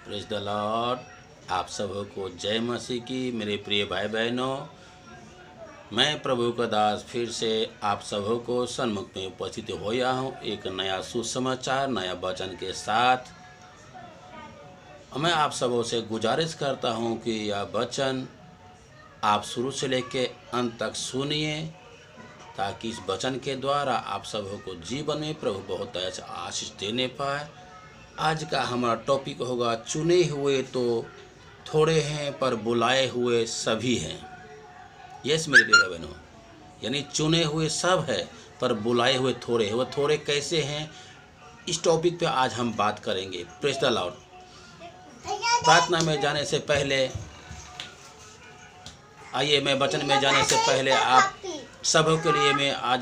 Praise the Lord. आप सबको जय मसीह की। मेरे प्रिय भाई बहनों, मैं प्रभु का दास फिर से आप सबको सन्मुख में उपस्थित होया हूँ एक नया सुसमाचार, नया वचन के साथ। मैं आप सबों से गुजारिश करता हूँ कि यह वचन आप शुरू से लेकर अंत तक सुनिए, ताकि इस वचन के द्वारा आप सबको जीवन में प्रभु बहुत ऐसा आशीष देने पाए। आज का हमारा टॉपिक होगा, चुने हुए तो थोड़े हैं पर बुलाए हुए सभी हैं। यस मेरे प्रिय बहनों, यानी चुने हुए सब है पर बुलाए हुए थोड़े हैं। वो थोड़े कैसे हैं, इस टॉपिक पे आज हम बात करेंगे। Praise the Lord. प्रार्थना में जाने से पहले आइए, मैं वचन में जाने से पहले आप सबों के लिए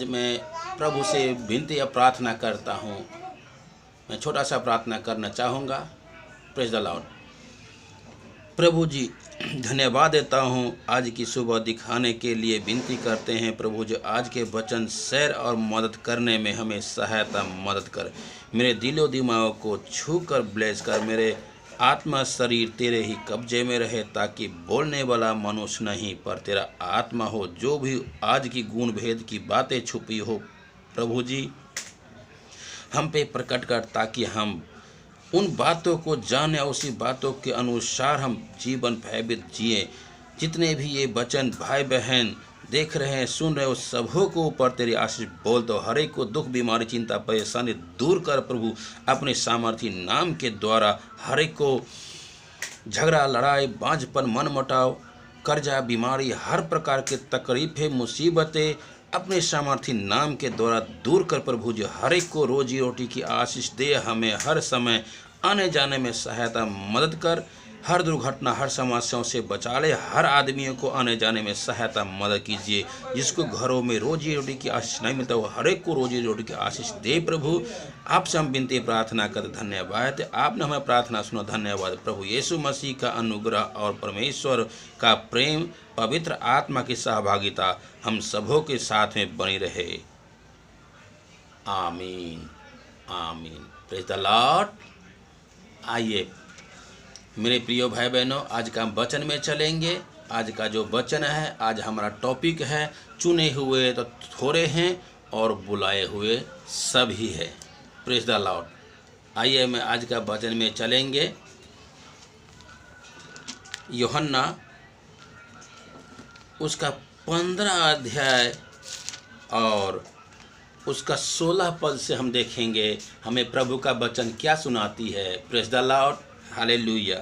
मैं प्रभु से विनती या प्रार्थना करता हूँ। मैं छोटा सा प्रार्थना करना चाहूँगा। Praise the lord. प्रभु जी, धन्यवाद देता हूँ आज की सुबह दिखाने के लिए। विनती करते हैं प्रभु जी, आज के वचन शेयर और मदद करने में हमें सहायता मदद कर। मेरे दिलो दिमाग को छू कर ब्लेस कर। मेरे आत्मा शरीर तेरे ही कब्जे में रहे, ताकि बोलने वाला मनुष्य नहीं पर तेरा आत्मा हो। जो भी आज की गुण भेद की बातें छुपी हो प्रभु जी, हम पे प्रकट कर, ताकि हम उन बातों को जाने और उसी बातों के अनुसार हम जीवन भयभीत जिए। जितने भी ये वचन भाई बहन देख रहे हैं, सुन रहे हो, सबों को ऊपर तेरी आशीष बोल दो। हर एक को दुख, बीमारी, चिंता, परेशानी दूर कर प्रभु। अपने सामर्थी नाम के द्वारा हर एक को झगड़ा, लड़ाई, बांझपन, मन मुटाव, कर्जा, बीमारी, हर प्रकार के तकलीफें, मुसीबतें अपने सामर्थी नाम के द्वारा दूर कर प्रभु जी। हर एक को रोजी रोटी की आशीष दे। हमें हर समय आने जाने में सहायता मदद कर। हर दुर्घटना, हर समस्याओं से बचा ले। हर आदमियों को आने जाने में सहायता मदद कीजिए। जिसको घरों में रोजी रोटी की आशीष नहीं मिलता, वो हर एक को रोजी रोटी की आशीष दे प्रभु। आपसे हम विनती प्रार्थना करते धन्यवाद। आपने हमें प्रार्थना सुना, धन्यवाद प्रभु। यीशु मसीह का अनुग्रह और परमेश्वर का प्रेम, पवित्र आत्मा की सहभागिता हम सबों के साथ में बनी रहे। आमीन आमीन। Praise the Lord. आइए मेरे प्रिय भाई बहनों, आज का हम वचन में चलेंगे। आज का जो वचन है, आज हमारा टॉपिक है, चुने हुए तो थोड़े हैं और बुलाए हुए सभी है। Praise the Lord. आइए मैं आज का वचन में चलेंगे। यूहन्ना उसका 15 अध्याय और उसका 16 पद से हम देखेंगे हमें प्रभु का वचन क्या सुनाती है। Praise the Lord. हालेलुया।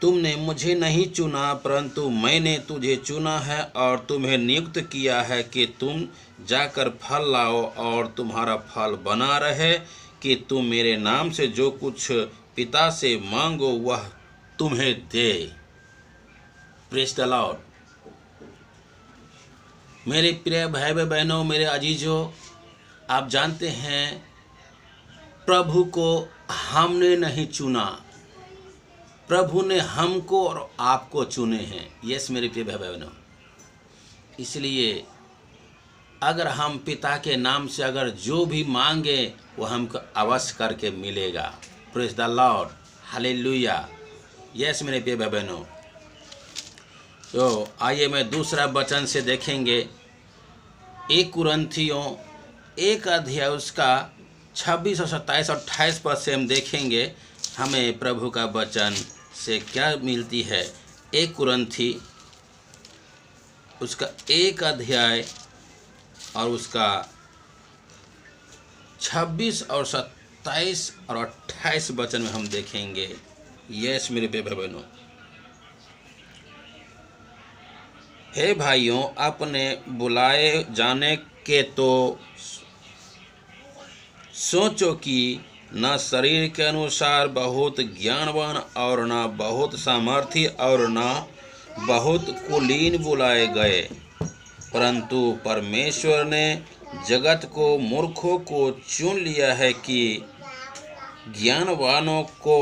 तुमने मुझे नहीं चुना, परंतु मैंने तुझे चुना है और तुम्हें नियुक्त किया है कि तुम जाकर फल लाओ और तुम्हारा फल बना रहे, कि तुम मेरे नाम से जो कुछ पिता से मांगो वह तुम्हें दे। Praise the Lord. मेरे प्रिय भाई बहनों, मेरे अजीजों, आप जानते हैं प्रभु को हमने नहीं चुना, प्रभु ने हमको और आपको चुने हैं। यस मेरे प्रिय भाई बहनों, इसलिए अगर हम पिता के नाम से अगर जो भी मांगे वो हमको अवश्य करके मिलेगा। Praise the Lord. Hallelujah. Yes मेरे प्रिय भाई बहनों, तो आइए मैं दूसरा वचन से देखेंगे। 1 कुरिन्थियों 1 अध्याय उसका 26 और 27 और 28 पद से हम देखेंगे हमें प्रभु का वचन से क्या मिलती है। 1 कुरिन्थी उसका 1 अध्याय और उसका 26 और 27 और 28 वचन में हम देखेंगे। यस मेरे भाई बहनों, हे भाइयों, अपने बुलाए जाने के तो सोचो कि न शरीर के अनुसार बहुत ज्ञानवान और न बहुत सामर्थी और न बहुत कुलीन बुलाए गए, परंतु परमेश्वर ने जगत को मूर्खों को चुन लिया है कि ज्ञानवानों को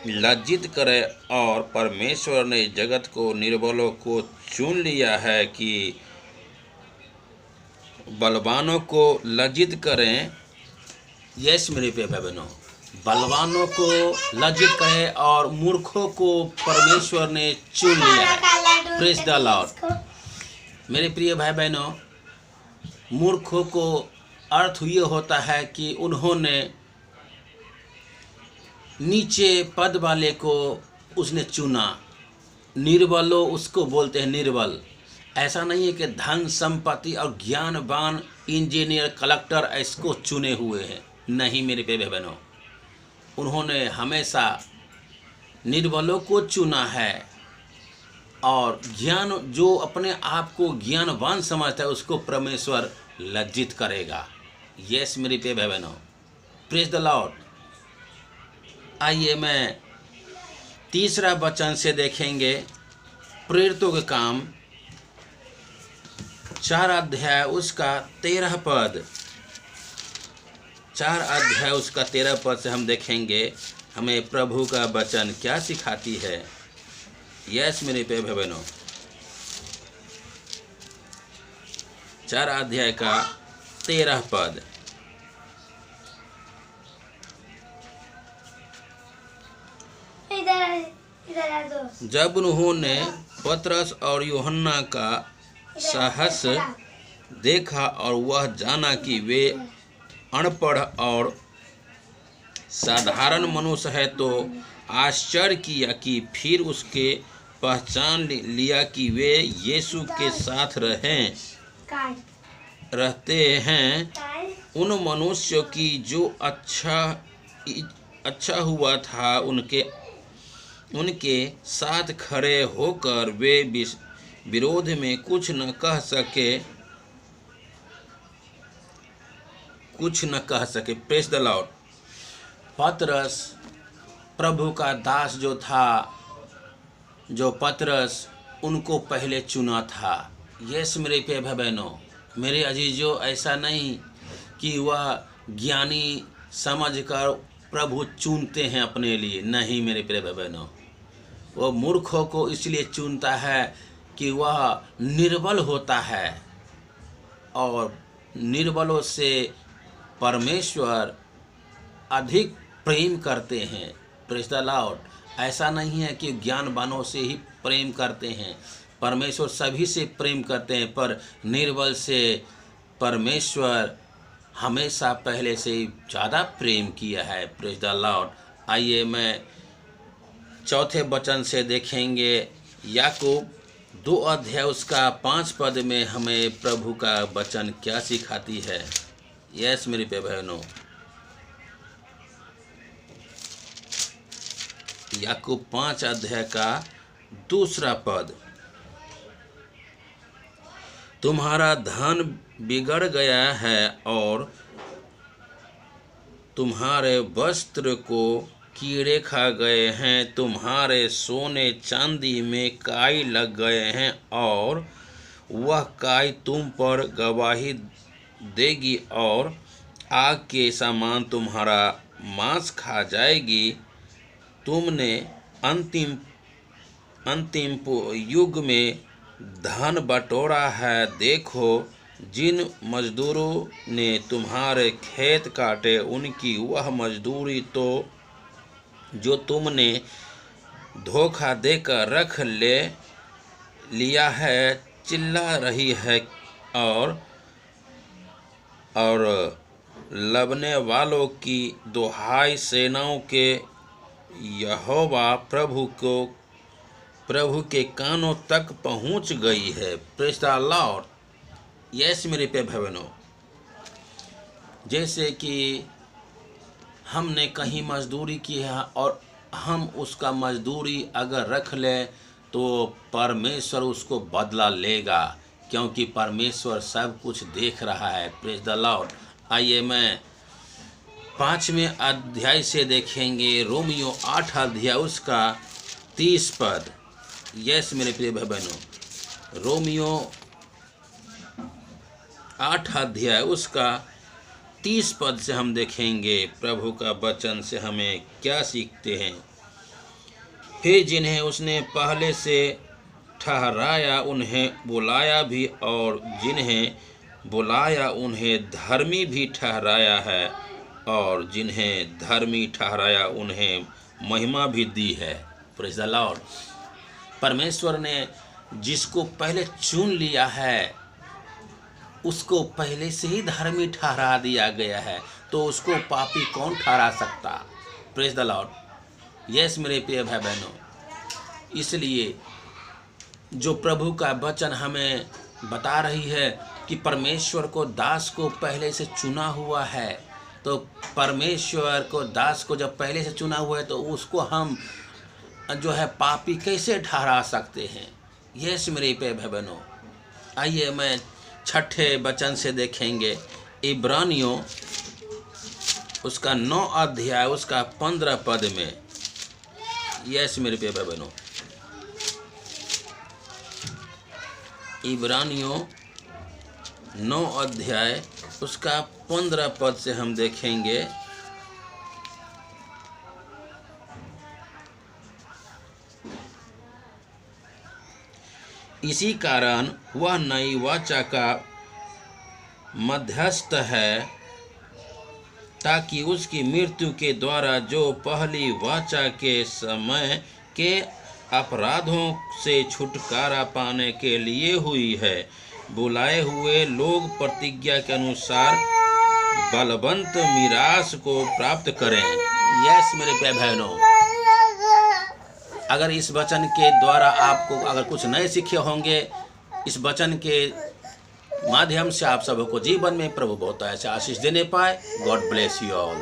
लज्जित करे, और परमेश्वर ने जगत को निर्बलों को चुन लिया है कि बलवानों को लज्जित करें। यस मेरे प्रिय भाई बहनों, बलवानों को लज्जित करे और मूर्खों को परमेश्वर ने चुन लिया है। Praise the Lord. मेरे प्रिय भाई बहनों, मूर्खों को अर्थ ये होता है कि उन्होंने नीचे पद वाले को उसने चुना। निर्बलों उसको बोलते हैं निर्बल। ऐसा नहीं है कि धन संपत्ति और ज्ञानवान इंजीनियर कलेक्टर इसको चुने हुए हैं। नहीं मेरे प्रिय बहनों, उन्होंने हमेशा निर्बलों को चुना है और ज्ञान जो अपने आप को ज्ञानवान समझता है उसको परमेश्वर लज्जित करेगा। यस मेरे प्रिय बहनों, प्रेज द लॉर्ड। आइए मैं तीसरा वचन से देखेंगे। प्रेरितों के काम 4 अध्याय उसका 13 पद। 4 अध्याय उसका 13 पद से हम देखेंगे हमें प्रभु का वचन क्या सिखाती है। यस मेरे प्रिय बहनों, 4 अध्याय का 13 पद। जब उन्होंने पतरस और यूहन्ना का साहस देखा और वह जाना कि वे अनपढ़ और साधारण मनुष्य है, तो आश्चर्य किया कि फिर उसके पहचान लिया कि वे यीशु के साथ रहते हैं। उन मनुष्यों की जो अच्छा हुआ था उनके साथ खड़े होकर वे विरोध में कुछ न कह सके। Praise the Lord. पतरस प्रभु का दास जो था, जो पतरस उनको पहले चुना था। यस मेरे प्रिय भाई बहनों, मेरे अजीजों, ऐसा नहीं कि वह ज्ञानी समझकर प्रभु चुनते हैं अपने लिए। नहीं मेरे प्रिय भाई बहनों, वो मूर्खों को इसलिए चुनता है कि वह निर्बल होता है और निर्बलों से परमेश्वर अधिक प्रेम करते हैं। Praise the Lord. ऐसा नहीं है कि ज्ञानवानों से ही प्रेम करते हैं। परमेश्वर सभी से प्रेम करते हैं, पर निर्बल से परमेश्वर हमेशा पहले से ज़्यादा प्रेम किया है। Praise the Lord. आइए मैं चौथे वचन से देखेंगे। याकूब 2 अध्याय उसका 5 पद में हमें प्रभु का वचन क्या सिखाती है। यस मेरे प्रिय बहनों, याकूब 5 अध्याय का 2 पद। तुम्हारा धन बिगड़ गया है और तुम्हारे वस्त्र को कीड़े खा गए हैं, तुम्हारे सोने चांदी में काई लग गए हैं और वह काई तुम पर गवाही देगी और आग के समान तुम्हारा मांस खा जाएगी। तुमने अंतिम युग में धन बटोरा है। देखो, जिन मजदूरों ने तुम्हारे खेत काटे उनकी वह मजदूरी तो जो तुमने धोखा देकर रख लिया है चिल्ला रही है और लबने वालों की दुहाई सेनाओं के यहोवा प्रभु के कानों तक पहुंच गई है। Praise the Lord. यस मेरे प्रिय बहनों, जैसे कि हमने कहीं मजदूरी की है और हम उसका मजदूरी अगर रख लें तो परमेश्वर उसको बदला लेगा, क्योंकि परमेश्वर सब कुछ देख रहा है। Praise the Lord. आइए मैं 5वें अध्याय से देखेंगे। रोमियो 8 अध्याय उसका 30 पद। यस मेरे प्रिय भाई बहनों, रोमियो 8 अध्याय उसका 30 पद से हम देखेंगे प्रभु का वचन से हमें क्या सीखते हैं। फिर जिन्हें उसने पहले से ठहराया उन्हें बुलाया भी, और जिन्हें बुलाया उन्हें धर्मी भी ठहराया है, और जिन्हें धर्मी ठहराया उन्हें महिमा भी दी है। Praise the Lord. परमेश्वर ने जिसको पहले चुन लिया है उसको पहले से ही धर्मी ठहरा दिया गया है, तो उसको पापी कौन ठहरा सकता। Praise the Lord. यस मेरे प्रिय भाई बहनों, इसलिए जो प्रभु का वचन हमें बता रही है कि परमेश्वर को दास को पहले से चुना हुआ है, तो परमेश्वर को दास को जब पहले से चुना हुआ है तो उसको हम जो है पापी कैसे ठहरा सकते हैं। यस मेरे प्रिय भाई बहनों, आइए मैं 6ठे वचन से देखेंगे। इब्रानियों उसका 9 अध्याय उसका 15 पद में। यस मेरे प्रिय भाई बहनों, इब्रानियों 9 अध्याय उसका 15 पद से हम देखेंगे। इसी कारण वह नई वाचा का मध्यस्थ है, ताकि उसकी मृत्यु के द्वारा जो पहली वाचा के समय के अपराधों से छुटकारा पाने के लिए हुई है, बुलाए हुए लोग प्रतिज्ञा के अनुसार बलवंत मीरास को प्राप्त करें। यस मेरे प्यारे बहनों, अगर इस वचन के द्वारा आपको अगर कुछ नए सीखे होंगे, इस वचन के माध्यम से आप सबको जीवन में प्रभु बहुत ऐसे आशीष देने पाए। God bless you all.